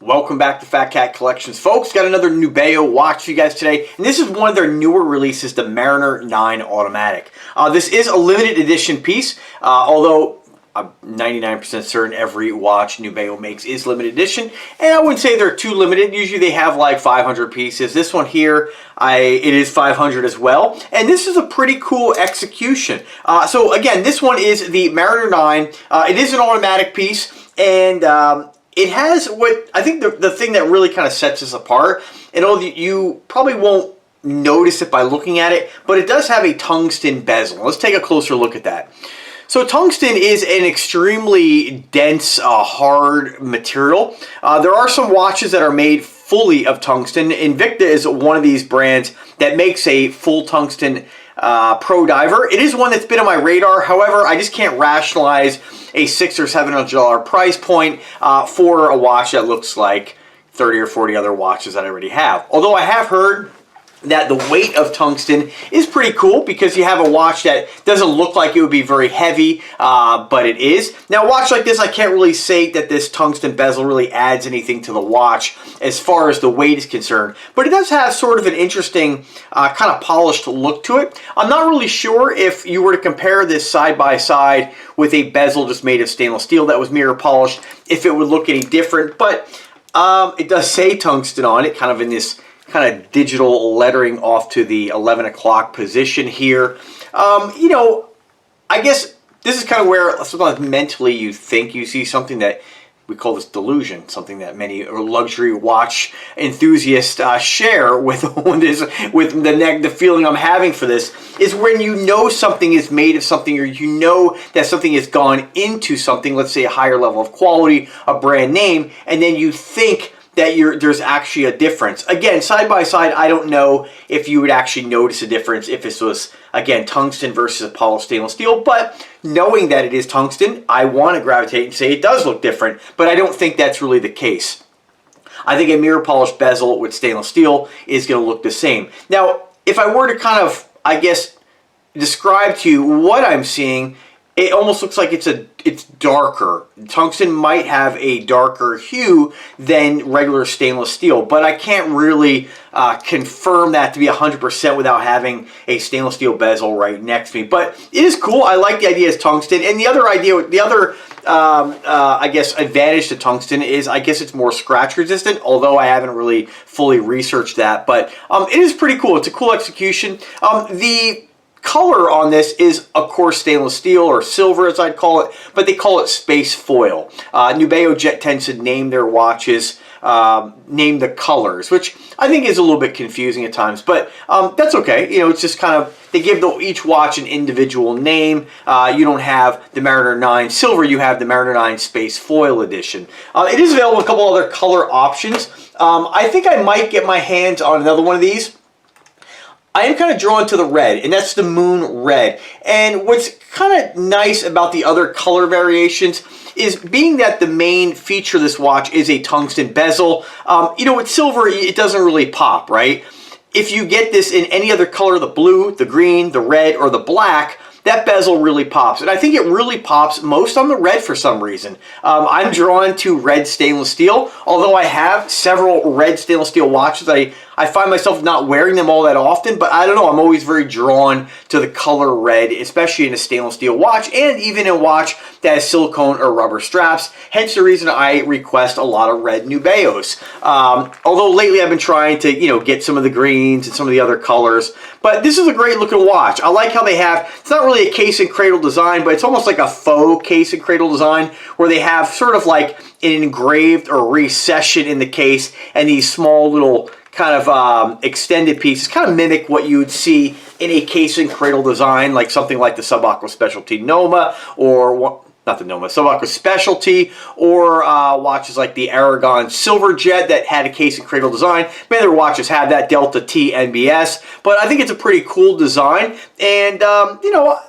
Welcome back to Fat Cat Collections, folks. Got another Nubeo watch for you guys today, and this is one of their newer releases, the Mariner 9 Automatic. This is a limited edition piece, although I'm 99% certain every watch Nubeo makes is limited edition, and I wouldn't say they're too limited. Usually they have like 500 pieces. This one here, it is 500 as well, and this is a pretty cool execution. So again, this one is the Mariner 9. It is an automatic piece, and it has what I think the thing that really kind of sets this apart, and you probably won't notice it by looking at it, but it does have a tungsten bezel. Let's take a closer look at that. So tungsten is an extremely dense, hard material. There are some watches that are made fully of tungsten. Invicta is one of these brands that makes a full tungsten Pro Diver. It is one that's been on my radar. However, I just can't rationalize a $600 or $700 price point for a watch that looks like 30 or 40 other watches that I already have. Although I have heard that the weight of tungsten is pretty cool because you have a watch that doesn't look like it would be very heavy, but it is. Now a watch like this, I can't really say that this tungsten bezel really adds anything to the watch as far as the weight is concerned, but it does have sort of an interesting kind of polished look to it. I'm not really sure if you were to compare this side by side with a bezel just made of stainless steel that was mirror polished, if it would look any different, but it does say tungsten on it, kind of in this kind of digital lettering off to the 11 o'clock position here. You know, I guess this is kind of where sometimes mentally you think you see something that we call this delusion, something that many luxury watch enthusiasts share with the feeling I'm having for this, is when you know something is made of something, or you know that something has gone into something, let's say a higher level of quality, a brand name, and then you think that there's actually a difference. Again, side by side, I don't know if you would actually notice a difference if this was, again, tungsten versus a polished stainless steel, but knowing that it is tungsten, I want to gravitate and say it does look different, but I don't think that's really the case. I think a mirror polished bezel with stainless steel is going to look the same. Now, if I were to kind of, I guess, describe to you what I'm seeing, it almost looks like it's darker. Tungsten might have a darker hue than regular stainless steel, but I can't really confirm that to be 100% without having a stainless steel bezel right next to me. But it is cool. I like the idea it's tungsten. And the other idea, I guess, advantage to tungsten is I guess it's more scratch resistant, although I haven't really fully researched that. But it is pretty cool. It's a cool execution. The color on this is, of course, stainless steel, or silver as I'd call it, but they call it space foil. Nubeo tends to name their watches, name the colors, which I think is a little bit confusing at times, but that's okay. You know, it's just kind of, they give each watch an individual name. You don't have the Mariner 9 Silver, you have the Mariner 9 Space Foil Edition. It is available in a couple other color options. I think I might get my hands on another one of these. I am kind of drawn to the red, and that's the Moon Red. And what's kind of nice about the other color variations is being that the main feature of this watch is a tungsten bezel. You know, with silver, it doesn't really pop, right? If you get this in any other color, the blue, the green, the red, or the black, that bezel really pops. And I think it really pops most on the red for some reason. I'm drawn to red stainless steel, although I have several red stainless steel watches. I find myself not wearing them all that often, but I don't know, I'm always very drawn to the color red, especially in a stainless steel watch, and even in a watch that has silicone or rubber straps, hence the reason I request a lot of red Nubeos. Although lately I've been trying to, you know, get some of the greens and some of the other colors, but this is a great looking watch. I like how they have, it's not really a case and cradle design, but it's almost like a faux case and cradle design, where they have sort of like an engraved or recession in the case, and these small little kind of extended pieces kind of mimic what you would see in a case and cradle design, like something like the Subaqua Specialty Noma, or not the Noma, Subaqua Specialty, or watches like the Aragon Silverjet that had a case and cradle design. Many other watches have that, Delta T NBS, but I think it's a pretty cool design, and you know,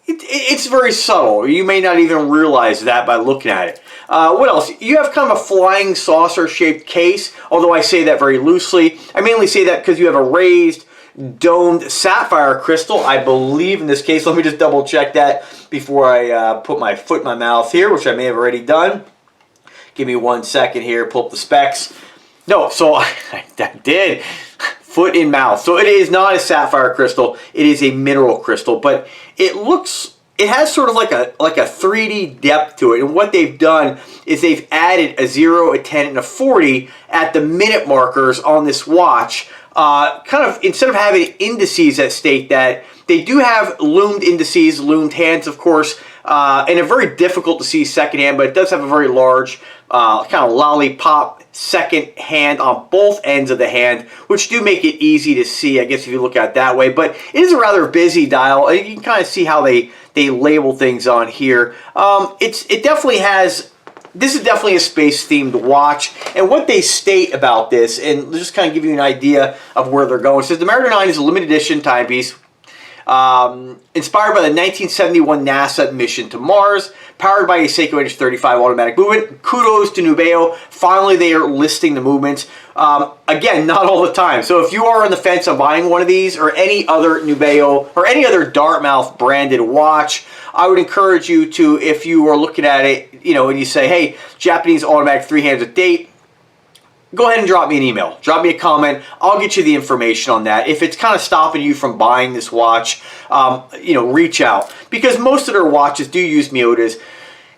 it's very subtle. You may not even realize that by looking at it. What else? You have kind of a flying saucer shaped case, although I say that very loosely. I mainly say that because you have a raised domed sapphire crystal, I believe in this case. Let me just double check that before I put my foot in my mouth here, which I may have already done. Give me 1 second here, pull up the specs. No, so I did. Foot in mouth. So it is not a sapphire crystal. It is a mineral crystal, but it has sort of like a 3D depth to it. And what they've done is they've added a 0, a 10, and a 40 at the minute markers on this watch. Kind of, instead of having indices that state that, they do have loomed indices, loomed hands, of course, and a very difficult to see second hand, but it does have a very large kind of lollipop second hand on both ends of the hand, which do make it easy to see, I guess, if you look at it that way. But it is a rather busy dial. You can kind of see how they label things on here. It definitely has. This is definitely a space-themed watch, and what they state about this, and just kind of give you an idea of where they're going. It says the Mariner 9 is a limited edition timepiece inspired by the 1971 NASA mission to Mars, powered by a Seiko NH35 automatic movement. Kudos to Nubeo. Finally, they are listing the movements. Again, not all the time. So if you are on the fence of buying one of these or any other Nubeo or any other Dartmouth branded watch, I would encourage you to, if you are looking at it, you know, and you say, hey, Japanese automatic 3 hands with date, go ahead and drop me an email. Drop me a comment. I'll get you the information on that. If it's kind of stopping you from buying this watch, you know, reach out. Because most of their watches do use Miyotas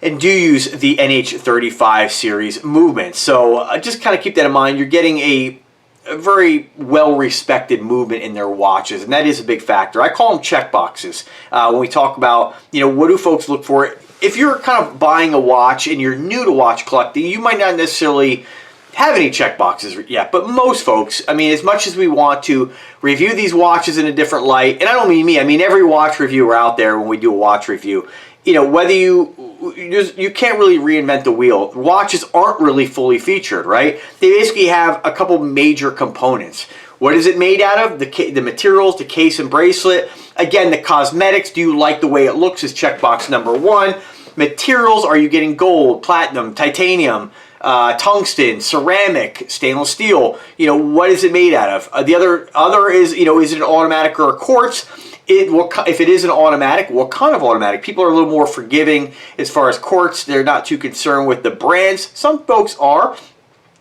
and do use the NH35 series movement. So just kind of keep that in mind. You're getting a very well-respected movement in their watches, and that is a big factor. I call them check boxes when we talk about, you know, what do folks look for. If you're kind of buying a watch and you're new to watch collecting, you might not necessarily have any check boxes yet, but most folks, I mean, as much as we want to review these watches in a different light, and I don't mean me, I mean every watch reviewer out there when we do a watch review, you know, whether you can't really reinvent the wheel. Watches aren't really fully featured, right? They basically have a couple major components. What is it made out of? The materials, the case and bracelet. Again, the cosmetics. Do you like the way it looks is checkbox number 1. Materials, are you getting gold, platinum, titanium, tungsten, ceramic, stainless steel? You know, what is it made out of? The other is, you know, is it an automatic or a quartz? If it is an automatic, what kind of automatic? People are a little more forgiving as far as quartz. They're not too concerned with the brands. Some folks are.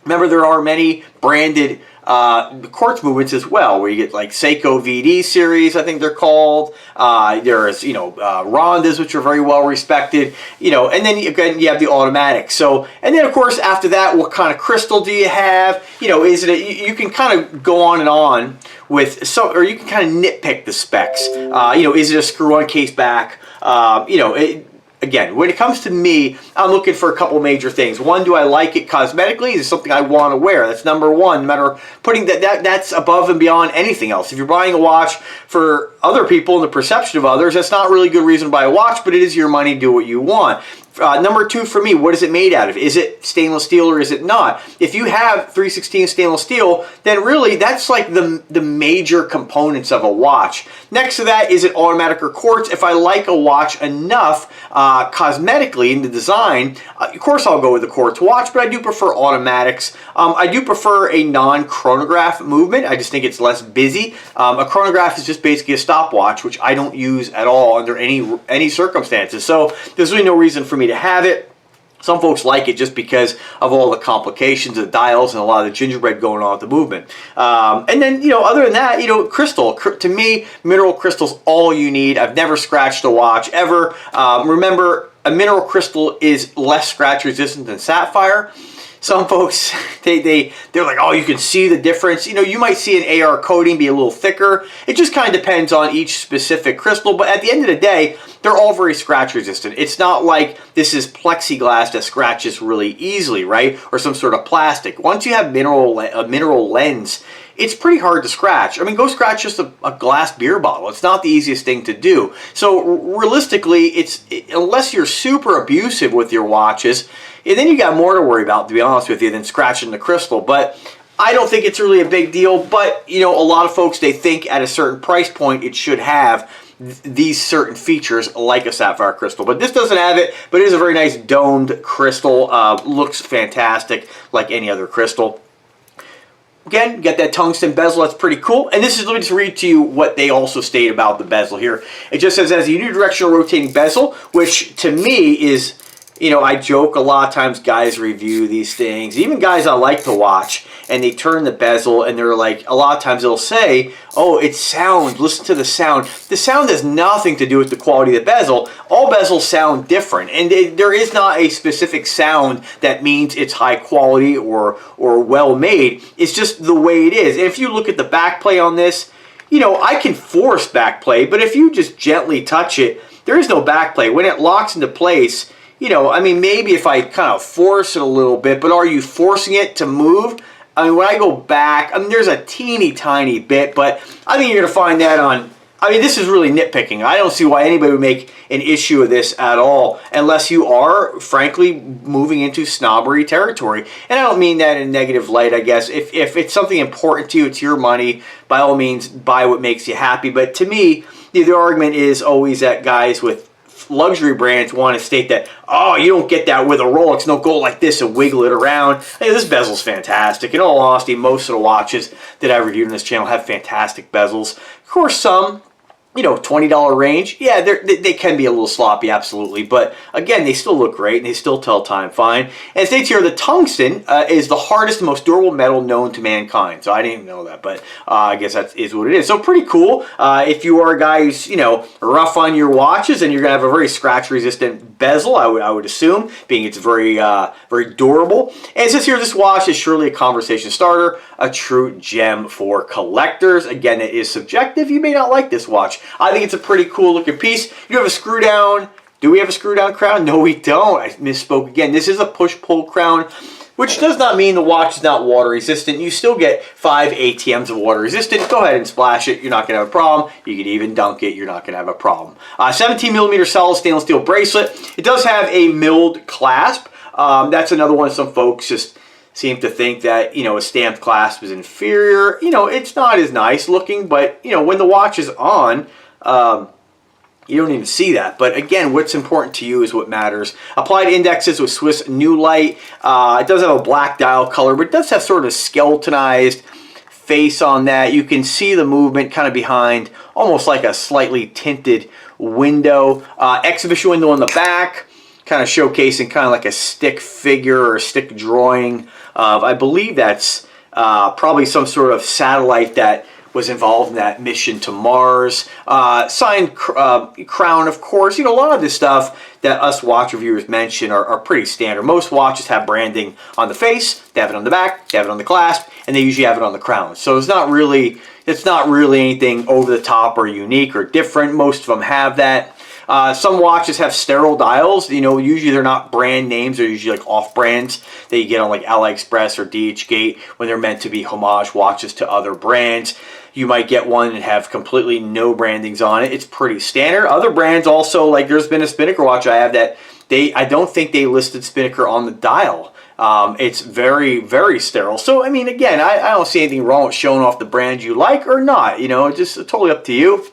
Remember, there are many branded quartz movements as well, where you get like Seiko VD series, I think they're called. There's, you know, Rondas, which are very well respected, you know, and then again, you have the automatic. So, and then of course, after that, what kind of crystal do you have? You know, is it you can kind of go on with some, or you can kind of nitpick the specs. You know, is it a screw-on case back? You know, again, when it comes to me, I'm looking for a couple major things. One, do I like it cosmetically? Is it something I want to wear? That's number one. No matter putting that's above and beyond anything else. If you're buying a watch for other people and the perception of others, that's not really a good reason to buy a watch, but it is your money, do what you want. Number 2 for me, what is it made out of? Is it stainless steel or is it not? If you have 3/16 stainless steel, then really that's like the major components of a watch. Next to that, is it automatic or quartz? If I like a watch enough cosmetically in the design, of course I'll go with the quartz watch, but I do prefer automatics. I do prefer a non-chronograph movement. I just think it's less busy. A chronograph is just basically a stopwatch, which I don't use at all under any circumstances. So there's really no reason for me to have it. Some folks like it just because of all the complications of the dials and a lot of the gingerbread going on with the movement. And then, you know, other than that, you know, crystal. To me, mineral crystal's all you need. I've never scratched a watch ever. Remember, a mineral crystal is less scratch resistant than sapphire. Some folks, they're like, oh, you can see the difference. You know, you might see an AR coating be a little thicker. It just kind of depends on each specific crystal. But at the end of the day, they're all very scratch resistant. It's not like this is plexiglass that scratches really easily, right? Or some sort of plastic. Once you have a mineral lens, it's pretty hard to scratch. I mean, go scratch just a glass beer bottle. It's not the easiest thing to do. So realistically, unless you're super abusive with your watches, and then you got more to worry about, to be honest with you, than scratching the crystal. But I don't think it's really a big deal. But, you know, a lot of folks, they think at a certain price point it should have these certain features like a sapphire crystal. But this doesn't have it, but it is a very nice domed crystal. Looks fantastic like any other crystal. Again, you got that tungsten bezel, that's pretty cool. And this is, let me just read to you what they also state about the bezel here. It just says, it has a unidirectional rotating bezel, which to me is you know, I joke a lot of times guys review these things, even guys I like to watch, and they turn the bezel and they're like, a lot of times they'll say, oh, it's sound, listen to the sound. The sound has nothing to do with the quality of the bezel. All bezels sound different, and there is not a specific sound that means it's high quality or well made. It's just the way it is. And if you look at the back play on this, you know, I can force back play, but if you just gently touch it, there is no back play. When it locks into place, you know, I mean, maybe if I kind of force it a little bit, but are you forcing it to move? I mean, when I go back, I mean, there's a teeny tiny bit, but I think you're going to find that on, I mean, this is really nitpicking. I don't see why anybody would make an issue of this at all, unless you are, frankly, moving into snobbery territory. And I don't mean that in a negative light, I guess. If it's something important to you, it's your money, by all means, buy what makes you happy. But to me, the argument is always that guys with luxury brands want to state that, oh, you don't get that with a Rolex, no, go like this and wiggle it around. Hey, this bezel's fantastic. In all honesty, most of the watches that I reviewed on this channel have fantastic bezels. Of course, some, you know, $20 range, yeah, they can be a little sloppy, absolutely. But again, they still look great and they still tell time fine. And it states here, the tungsten is the hardest and most durable metal known to mankind. So I didn't even know that, but I guess that is what it is. So pretty cool. If you are a guy who's, you know, rough on your watches and you're gonna have a very scratch resistant bezel, I would assume, being it's very very durable. And it says here, this watch is surely a conversation starter, a true gem for collectors. Again, it is subjective. You may not like this watch. I think it's a pretty cool looking piece. You have a screw down. Do we have a screw down crown? No, we don't. I misspoke again. This is a push-pull crown, which does not mean the watch is not water resistant. You still get 5 ATMs of water resistant. Go ahead and splash it. You're not going to have a problem. You could even dunk it. You're not going to have a problem. 17 millimeter solid stainless steel bracelet. It does have a milled clasp. That's another one. Some folks just seem to think that, you know, a stamped clasp is inferior. You know, it's not as nice looking, but, you know, when the watch is on, you don't even see that. But again, what's important to you is what matters. Applied indexes with Swiss New Light. It does have a black dial color, but it does have sort of a skeletonized face on that. You can see the movement kind of behind, almost like a slightly tinted window. Exhibition window on the back, kind of showcasing kind of like a stick figure or a stick drawing of, I believe that's probably some sort of satellite that was involved in that mission to Mars. Signed crown, of course. You know, a lot of this stuff that us watch reviewers mention are pretty standard. Most watches have branding on the face, they have it on the back, they have it on the clasp, and they usually have it on the crown. So it's not really anything over the top or unique or different. Most of them have that. Some watches have sterile dials. You know, usually they're not brand names. They're usually like off-brands that you get on like AliExpress or DHgate when they're meant to be homage watches to other brands. You might get one and have completely no brandings on it. It's pretty standard. Other brands also, like there's been a Spinnaker watch I have that I don't think they listed Spinnaker on the dial. It's very, very sterile. So, I mean, again, I don't see anything wrong with showing off the brand you like or not. You know, it's just totally up to you.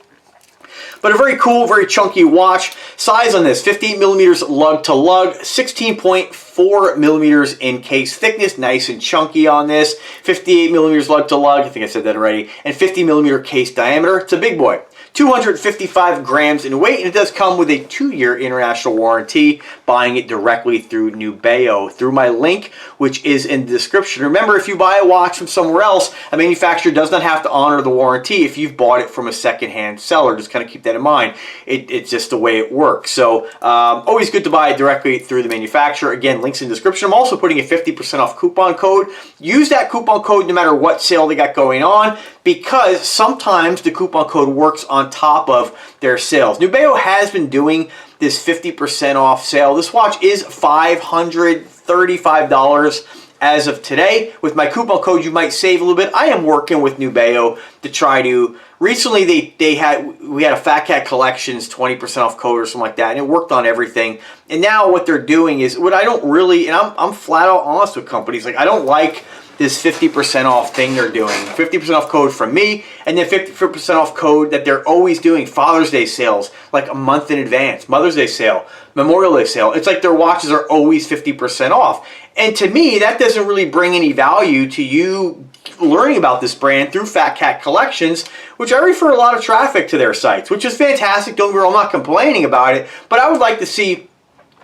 But a very cool, very chunky watch. Size on this, 58 millimeters lug to lug, 16.4 millimeters in case thickness, nice and chunky on this. 58 millimeters lug to lug, I think I said that already, and 50 millimeter case diameter. It's a big boy. 255 grams in weight, and it does come with a 2-year international warranty, buying it directly through Nubeo, through my link, which is in the description. Remember, if you buy a watch from somewhere else, a manufacturer does not have to honor the warranty if you've bought it from a secondhand seller. Just kind of keep that in mind. It's just the way it works. So, always good to buy it directly through the manufacturer. Again, links in the description. I'm also putting a 50% off coupon code. Use that coupon code no matter what sale they got going on, because sometimes the coupon code works on top of their sales. Nubeo has been doing this 50% off sale. This watch is $535 as of today. With my coupon code, you might save a little bit. I am working with Nubeo to try to. Recently, we had a Fat Cat Collections 20% off code or something like that, and it worked on everything. And now what they're doing is what I don't really, and I'm flat out honest with companies, like I don't like this 50% off thing they're doing. 50% off code from me, and then 50% off code that they're always doing. Father's Day sales, like a month in advance. Mother's Day sale, Memorial Day sale. It's like their watches are always 50% off. And to me, that doesn't really bring any value to you learning about this brand through Fat Cat Collections, which I refer a lot of traffic to their sites, which is fantastic. Don't get me wrong, I'm not complaining about it, but I would like to see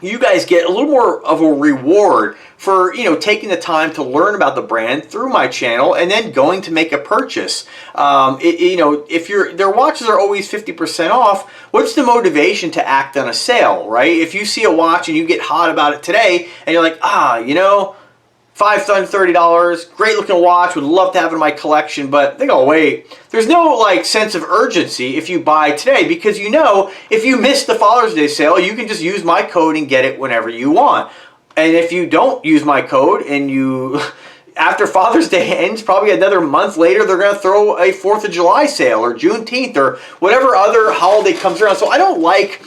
you guys get a little more of a reward for, you know, taking the time to learn about the brand through my channel and then going to make a purchase. You know, if their watches are always 50% off, what's the motivation to act on a sale, right? If you see a watch and you get hot about it today and you're like, you know, $530, great looking watch, would love to have it in my collection, but they go, wait. There's no like sense of urgency if you buy today, because you know if you miss the Father's Day sale, you can just use my code and get it whenever you want. And if you don't use my code and you, after Father's Day ends, probably another month later, they're going to throw a 4th of July sale or Juneteenth or whatever other holiday comes around. So I don't like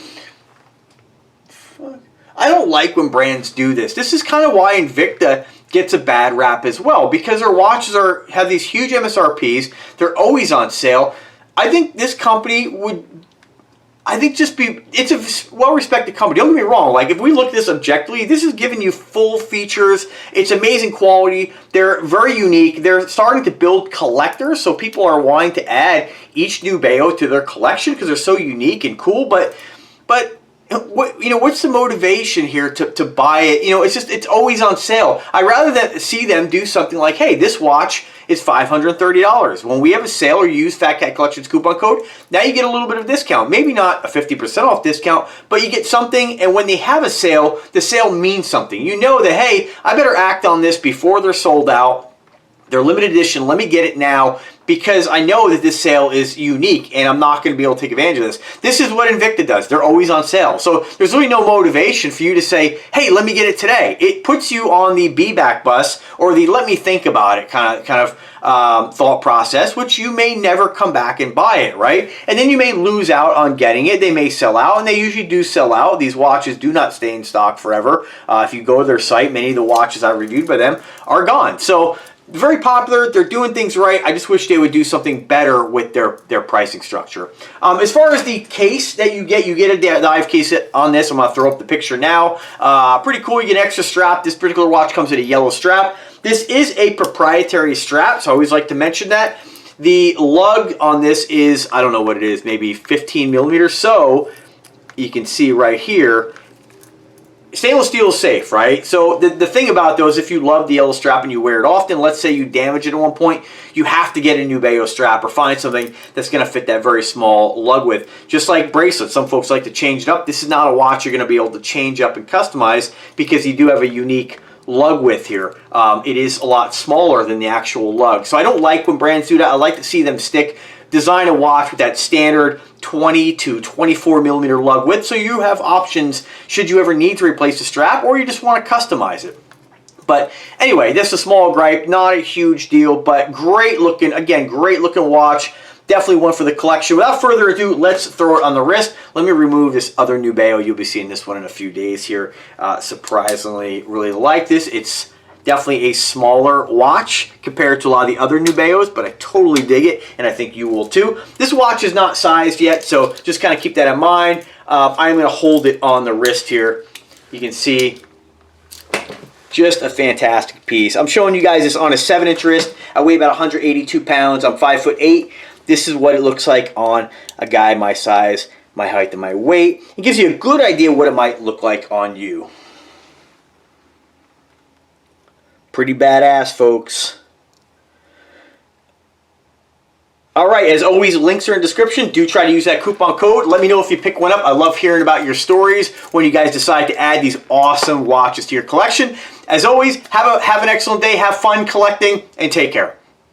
when brands do this. This is kind of why Invicta gets a bad rap as well, because their watches have these huge MSRPs. They're always on sale. I think this company would, it's a well-respected company. Don't get me wrong. Like, if we look at this objectively, this is giving you full features. It's amazing quality. They're very unique. They're starting to build collectors, so people are wanting to add each Nubeo to their collection because they're so unique and cool. But what's the motivation here to buy it? You know, it's always on sale. I'd rather see them do something like, hey, this watch is $530. When we have a sale or you use Fat Cat Collections coupon code, now you get a little bit of discount. Maybe not a 50% off discount, but you get something, and when they have a sale, the sale means something. You know that, hey, I better act on this before they're sold out. They're limited edition. Let me get it now because I know that this sale is unique and I'm not going to be able to take advantage of this. This is what Invicta does. They're always on sale. So there's really no motivation for you to say, hey, let me get it today. It puts you on the be back bus or the let me think about it kind of thought process, which you may never come back and buy it, right? And then you may lose out on getting it. They may sell out, and they usually do sell out. These watches do not stay in stock forever. If you go to their site, many of the watches I reviewed by them are gone. So very popular. They're doing things right. I just wish they would do something better with their pricing structure. As far as the case that you get a dive case on this. I'm going to throw up the picture now. Pretty cool. You get an extra strap. This particular watch comes with a yellow strap. This is a proprietary strap, so I always like to mention that. The lug on this is, I don't know what it is, maybe 15 millimeters. So you can see right here, stainless steel is safe, right? So the thing about those, if you love the yellow strap and you wear it often, let's say you damage it at one point, you have to get a Nubeo strap or find something that's going to fit that very small lug width. Just like bracelets, some folks like to change it up. This is not a watch you're going to be able to change up and customize because you do have a unique lug width here. It is a lot smaller than the actual lug. So I don't like when brands do that. I like to see them design a watch with that standard 20 to 24 millimeter lug width, so you have options should you ever need to replace the strap or you just want to customize it. But anyway, this is a small gripe, not a huge deal, but great looking, again, great looking watch. Definitely one for the collection. Without further ado, let's throw it on the wrist. Let me remove this other Nubeo. You'll be seeing this one in a few days here. Surprisingly, really like this. It's definitely a smaller watch compared to a lot of the other Nubeos, but I totally dig it, and I think you will too. This watch is not sized yet, so just kind of keep that in mind. I'm going to hold it on the wrist here. You can see just a fantastic piece. I'm showing you guys this on a 7-inch wrist. I weigh about 182 pounds. I'm 5'8". This is what it looks like on a guy my size, my height, and my weight. It gives you a good idea what it might look like on you. Pretty badass, folks. All right, as always, links are in the description. Do try to use that coupon code. Let me know if you pick one up. I love hearing about your stories when you guys decide to add these awesome watches to your collection. As always, have an excellent day, have fun collecting, and take care.